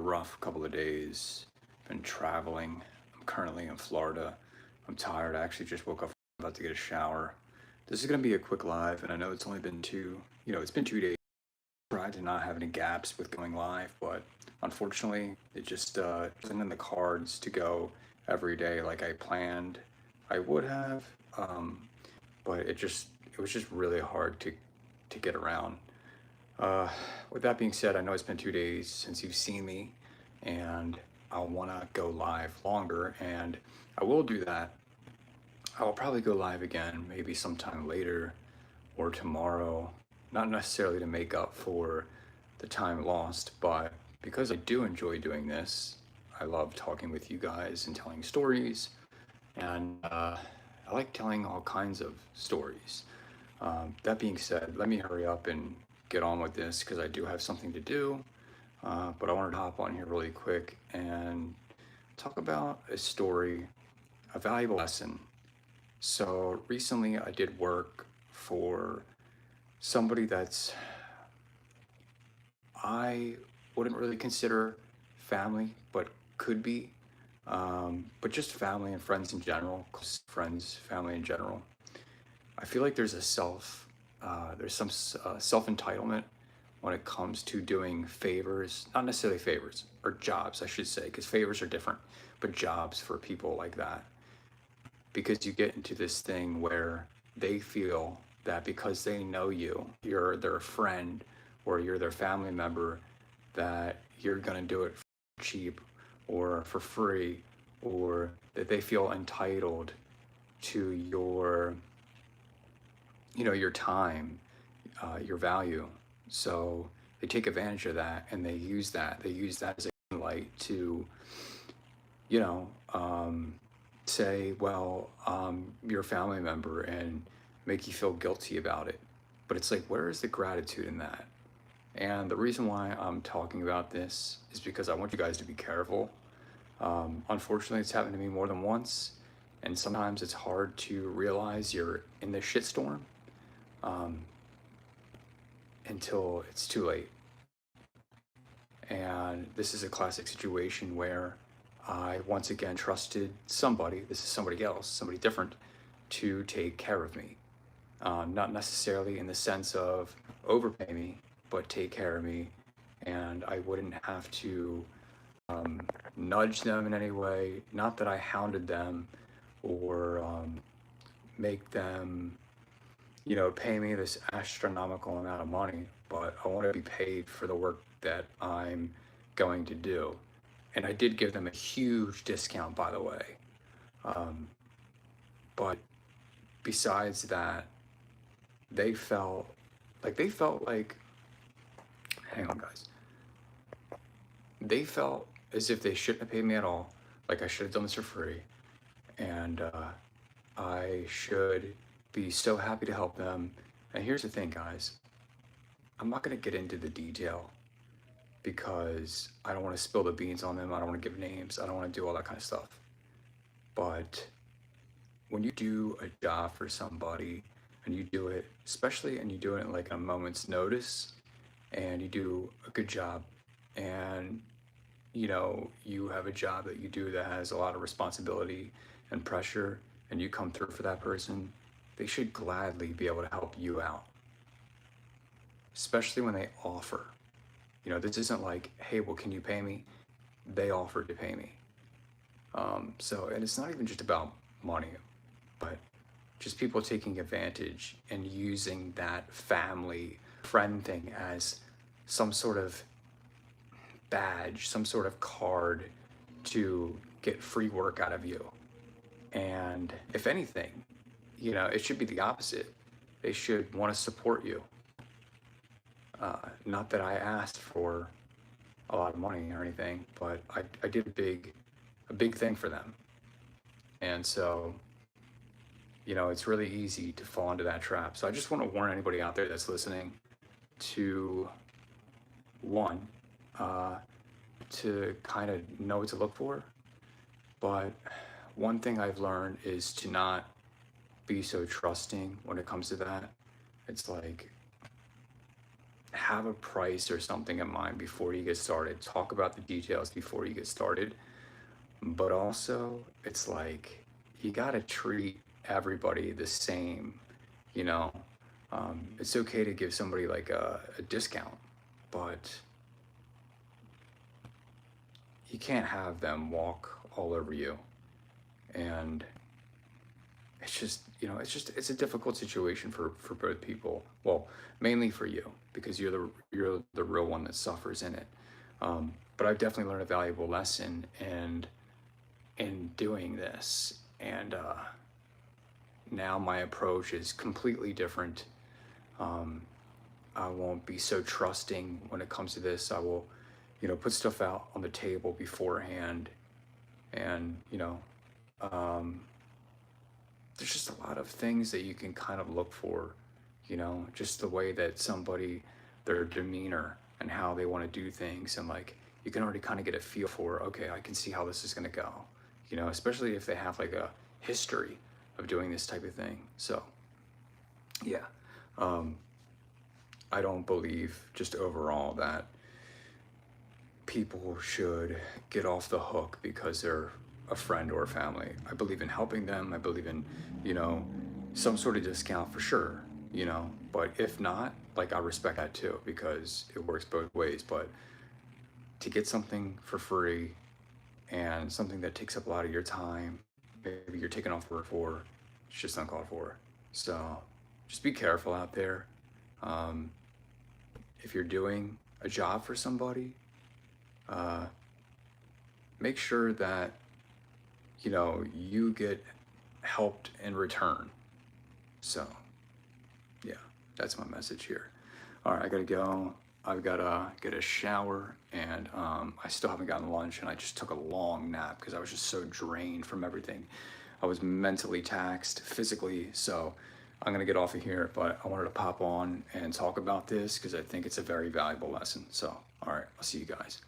rough couple of days. Been traveling. I'm currently in Florida. I'm tired. I actually just woke up, about to get a shower. This is gonna be a quick live, and I know it's only been it's been 2 days. Tried to not have any gaps with going live, but unfortunately, it just wasn't in the cards to go every day like I planned I would have. Um, but it was just really hard to get around. Uh, with that being said, I know it's been 2 days since you've seen me, and I want to go live longer, and I will do that. I will probably go live again, maybe sometime later or tomorrow, not necessarily to make up for the time lost, but because I do enjoy doing this. I love talking with you guys and telling stories, and I like telling all kinds of stories. That being said, let me hurry up and get on with this because I do have something to do. But I wanted to hop on here really quick and talk about a story, a valuable lesson. So recently I did work for somebody that's I wouldn't really consider family, but could be. But just family and friends in general, close friends, family in general. I feel like there's some self entitlement when it comes to doing favors, not necessarily favors, or jobs, I should say, because favors are different, but jobs for people like that. Because you get into this thing where they feel that because they know you, you're their friend or you're their family member, that you're going to do it for cheap or for free, or that they feel entitled to your time, your value. So they take advantage of that, and they use that. They use that as a light to, you know, say, well, you're a family member, and make you feel guilty about it. But it's like, where is the gratitude in that? And the reason why I'm talking about this is because I want you guys to be careful. Unfortunately, it's happened to me more than once, and sometimes it's hard to realize you're in the shitstorm um, until it's too late. And this is a classic situation where I once again trusted somebody, this is somebody else, somebody different, to take care of me. Not necessarily in the sense of overpay me, but take care of me, and I wouldn't have to nudge them in any way. Not that I hounded them or make them, pay me this astronomical amount of money, but I want to be paid for the work that I'm going to do. And I did give them a huge discount, by the way. Um, but besides that, they felt they felt like, hang on, guys. They felt as if they shouldn't have paid me at all. Like I should have done this for free. And I should be so happy to help them. And here's the thing, guys. I'm not going to get into the detail because I don't want to spill the beans on them. I don't want to give names. I don't want to do all that kind of stuff. But when you do a job for somebody and you do it, especially, and you do it in like a moment's notice, and you do a good job, and you have a job that you do that has a lot of responsibility and pressure, and you come through for that person, they should gladly be able to help you out, especially when they offer. This isn't like, hey, well, can you pay me? They offered to pay me. And it's not even just about money, but just people taking advantage and using that family friend thing as some sort of badge, some sort of card to get free work out of you. And if anything, it should be the opposite. They should want to support you. Not that I asked for a lot of money or anything, but I did a big thing for them. And so, it's really easy to fall into that trap. So I just want to warn anybody out there that's listening to, one, to kind of know what to look for. But one thing I've learned is to not be so trusting when it comes to that. It's like, have a price or something in mind before you get started. Talk about the details before you get started. But also, it's like you gotta treat everybody the same, you know. It's okay to give somebody like a discount, but you can't have them walk all over you. And it's just, it's a difficult situation for both people. Well, mainly for you because you're the real one that suffers in it. But I've definitely learned a valuable lesson in doing this, and now my approach is completely different. Um, I won't be so trusting when it comes to this. I will, put stuff out on the table beforehand, and um, there's just a lot of things that you can kind of look for, just the way that somebody, their demeanor and how they want to do things, and like you can already kind of get a feel for, okay, I can see how this is going to go, especially if they have like a history of doing this type of thing. So yeah, um, I don't believe just overall that people should get off the hook because they're a friend or a family. I believe in helping them. I believe in, some sort of discount for sure, but if not, like I respect that too because it works both ways. But to get something for free and something that takes up a lot of your time, maybe you're taking off work for, it's just uncalled for. So just be careful out there. Um, if you're doing a job for somebody, uh, make sure that you get helped in return. So yeah, that's my message here. All right, I gotta go. I've gotta get a shower, and I still haven't gotten lunch, and I just took a long nap because I was just so drained from everything. I was mentally taxed, physically, so I'm gonna get off of here, but I wanted to pop on and talk about this because I think it's a very valuable lesson. So, all right, I'll see you guys.